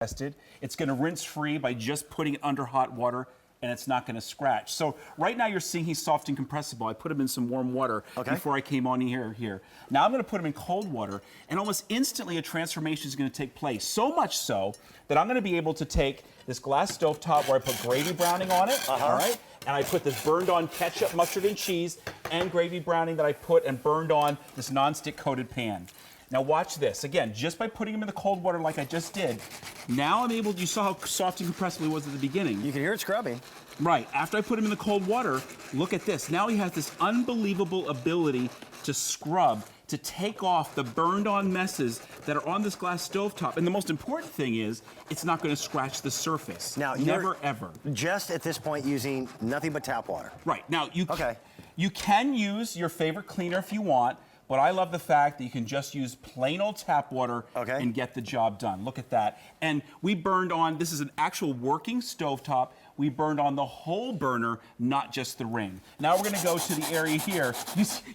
tested. It's going to rinse free by just putting it under hot water, and it's not going to scratch. So right now you're seeing he's soft and compressible. I put him in some warm water before I came on here. Now I'm going to put him in cold water, and almost instantly a transformation is going to take place. So much so that I'm going to be able to take this glass stovetop where I put gravy browning on it, all right? And I put this burned on ketchup, mustard, and cheese, and gravy browning that I put and burned on this nonstick coated pan. Now watch this. Again, just by putting him in the cold water like I just did, now I'm able to, you saw how soft and compressible he was at the beginning. You can hear it scrubbing. Right. After I put him in the cold water, look at this. Now he has this unbelievable ability to scrub, to take off the burned on messes that are on this glass stovetop. And the most important thing is, it's not going to scratch the surface. Now, never, ever. Just at this point using nothing but tap water. Right. Now, you can use your favorite cleaner if you want, but I love the fact that you can just use plain old tap water and get the job done. Look at that. And we burned on, this is an actual working stovetop. We burned on the whole burner, not just the ring. Now we're gonna go to the area here.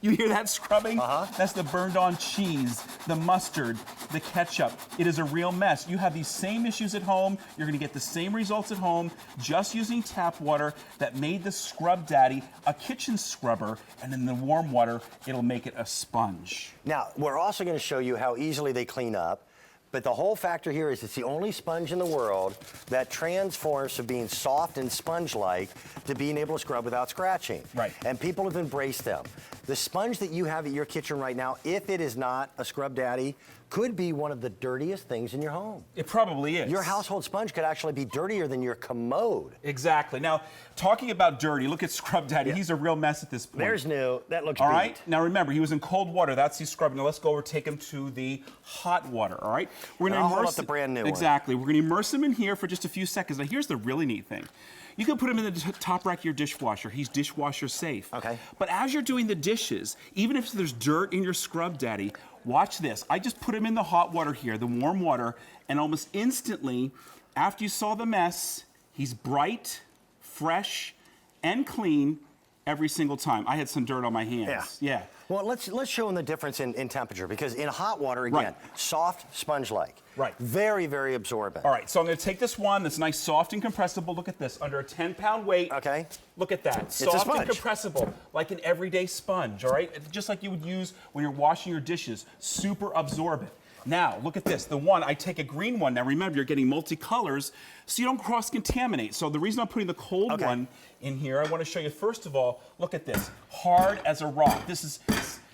You hear that scrubbing? That's the burned on cheese, the mustard, the ketchup. It is a real mess. You have these same issues at home. You're gonna get the same results at home just using tap water that made the Scrub Daddy a kitchen scrubber, and in the warm water, it'll make it a sponge. Now, we're also gonna show you how easily they clean up. But the whole factor here is it's the only sponge in the world that transforms from being soft and sponge-like to being able to scrub without scratching. Right. And people have embraced them. The sponge that you have at your kitchen right now, if it is not a Scrub Daddy, could be one of the dirtiest things in your home. It probably is. Your household sponge could actually be dirtier than your commode. Exactly. Now, talking about dirty, look at Scrub Daddy. He's a real mess at this point. There's new. That looks all beat. right. Now remember, he was in cold water. That's his scrubbing. Now let's go over, take him to the hot water. All right. We're going to immerse the brand new one. Exactly. We're going to immerse him in here for just a few seconds. Now here's the really neat thing. You can put him in the top rack of your dishwasher. He's dishwasher safe. Okay. But as you're doing the dishes, even if there's dirt in your Scrub Daddy, watch this. I just put him in the hot water here, the warm water, and almost instantly, after you saw the mess, he's bright, fresh, and clean every single time. I had some dirt on my hands. Yeah. Well, let's show them the difference in temperature, because in hot water, again, soft, sponge-like. Right. Very, very absorbent. All right, so I'm going to take this one that's nice, soft and compressible. Look at this, under a 10-pound weight. Okay. Look at that. It's soft a sponge. and compressible, like an everyday sponge, all right? Just like you would use when you're washing your dishes. Super absorbent. Now, look at this. The one, I take a green one. Now, remember, you're getting multicolors, so you don't cross-contaminate. So the reason I'm putting the cold one in here, I want to show you, first of all, look at this. Hard as a rock. This is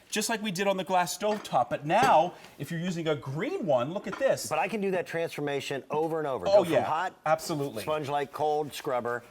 just like we did on the glass stovetop. But now, if you're using a green one, look at this. But I can do that transformation over and over. Oh, Go from hot, absolutely. sponge-like, cold, scrubber.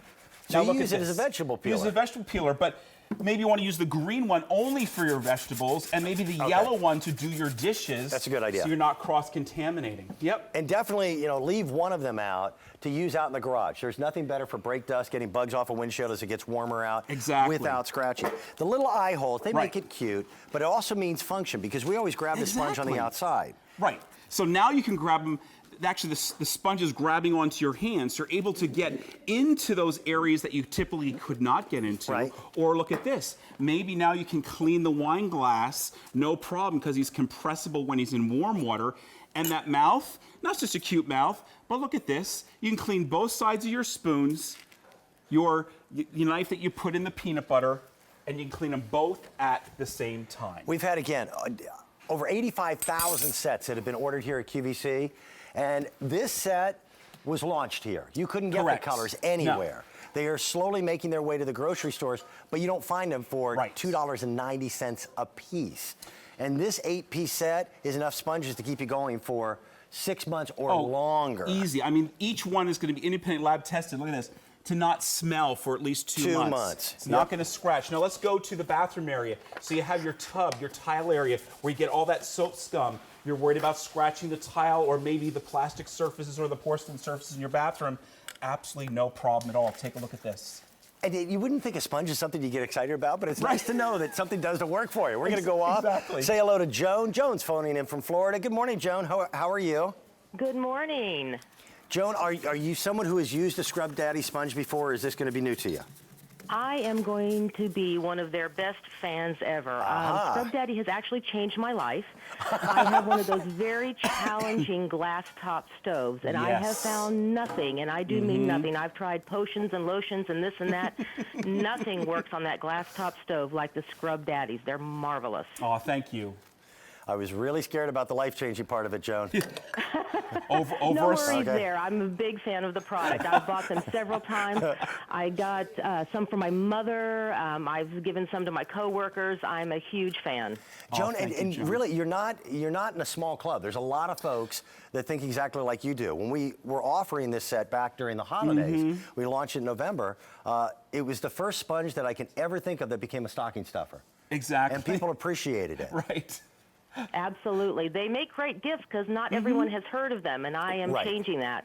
So Now you look use at it as a vegetable peeler. Use a vegetable peeler, but maybe you want to use the green one only for your vegetables, and maybe the yellow one to do your dishes. That's a good idea. So you're not cross-contaminating. Yep. And definitely, leave one of them out to use out in the garage. There's nothing better for brake dust, getting bugs off a windshield as it gets warmer out. Exactly. Without scratching. The little eye holes, they make it cute, but it also means function, because we always grab the sponge on the outside. Right. So now you can grab them. Actually, the sponge is grabbing onto your hands. So you're able to get into those areas that you typically could not get into. Right. Or look at this. Maybe now you can clean the wine glass, no problem, because he's compressible when he's in warm water. And that mouth, not just a cute mouth, but look at this. You can clean both sides of your spoons, your knife that you put in the peanut butter, and you can clean them both at the same time. We've had, again, over 85,000 sets that have been ordered here at QVC. And this set was launched here. You couldn't get the colors anywhere. No. They are slowly making their way to the grocery stores, but you don't find them for $2.90 a piece. And this 8-piece set is enough sponges to keep you going for 6 months or longer. Easy. I mean, each one is going to be independent lab tested. Look at this. To not smell for at least 2 months. It's not going to scratch. Now let's go to the bathroom area. So you have your tub, your tile area, where you get all that soap scum. You're worried about scratching the tile or maybe the plastic surfaces or the porcelain surfaces in your bathroom. Absolutely no problem at all. Take a look at this. And you wouldn't think a sponge is something you get excited about, but it's nice to know that something does the work for you. We're going to go off. Say hello to Joan. Joan's phoning in from Florida. Good morning, Joan. How are you? Good morning. Joan, are you someone who has used a Scrub Daddy sponge before, or is this going to be new to you? I am going to be one of their best fans ever. Scrub Daddy has actually changed my life. I have one of those very challenging glass top stoves, and I have found nothing, and I do mean nothing. I've tried potions and lotions and this and that. Nothing works on that glass top stove like the Scrub Daddies. They're marvelous. Oh, thank you. I was really scared about the life-changing part of it, Joan. No worries there. I'm a big fan of the product. I've bought them several times. I got some for my mother. I've given some to my coworkers. I'm a huge fan. Joan, and Joan. really, you're not in a small club. There's a lot of folks that think exactly like you do. When we were offering this set back during the holidays, we launched it in November. It was the first sponge that I can ever think of that became a stocking stuffer. Exactly. And people appreciated it. Right. Absolutely. They make great gifts because not everyone has heard of them, and I am changing that.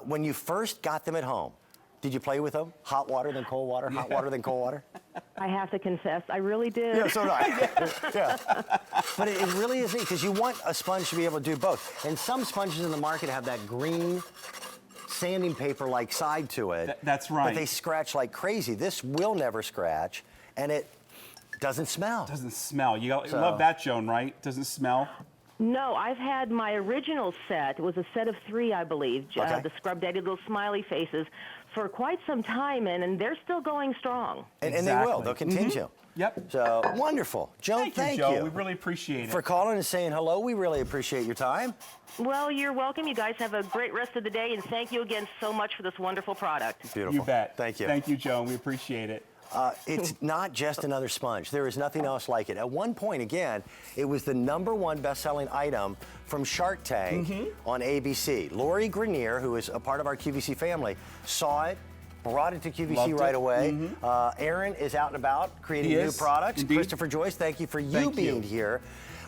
When you first got them at home, did you play with them? Hot water, then cold water, hot water, then cold water? I have to confess, I really did. Yeah, so did I. But it really is neat because you want a sponge to be able to do both. And some sponges in the market have that green sanding paper-like side to it. That's right. But they scratch like crazy. This will never scratch, and it doesn't smell. Doesn't smell. You love that, Joan, right? Doesn't smell. No, I've had my original set. It was a set of 3, I believe, the Scrub Daddy little smiley faces, for quite some time, and they're still going strong. And they will. They'll continue. Yep. So, wonderful. Joan, thank you. Joe. We really appreciate it. For calling and saying hello. We really appreciate your time. Well, you're welcome. You guys have a great rest of the day, and thank you again so much for this wonderful product. Beautiful. You bet. Thank you. Thank you, Joan. We appreciate it. It's not just another sponge. There is nothing else like it. At one point, again, it was the #1 best-selling item from Shark Tank on ABC. Lori Grenier, who is a part of our QVC family, saw it, brought it to QVC right away. Aaron is out and about creating new products. Indeed. Christopher Joyce, thank you for being here.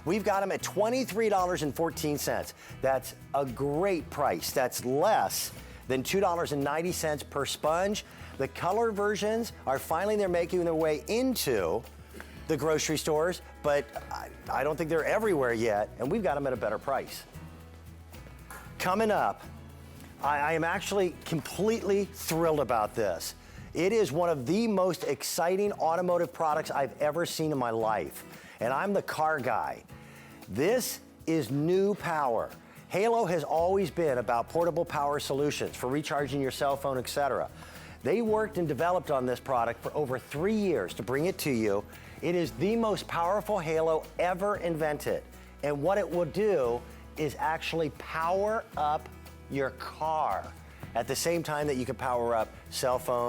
We've got them at $23.14. That's a great price. That's less than $2.90 per sponge. The color versions are finally making their way into the grocery stores, but I don't think they're everywhere yet, and we've got them at a better price. Coming up, I am actually completely thrilled about this. It is one of the most exciting automotive products I've ever seen in my life, and I'm the car guy. This is new power. Halo has always been about portable power solutions for recharging your cell phone, etc. They worked and developed on this product for over 3 years to bring it to you. It is the most powerful Halo ever invented. And what it will do is actually power up your car at the same time that you can power up cell phones.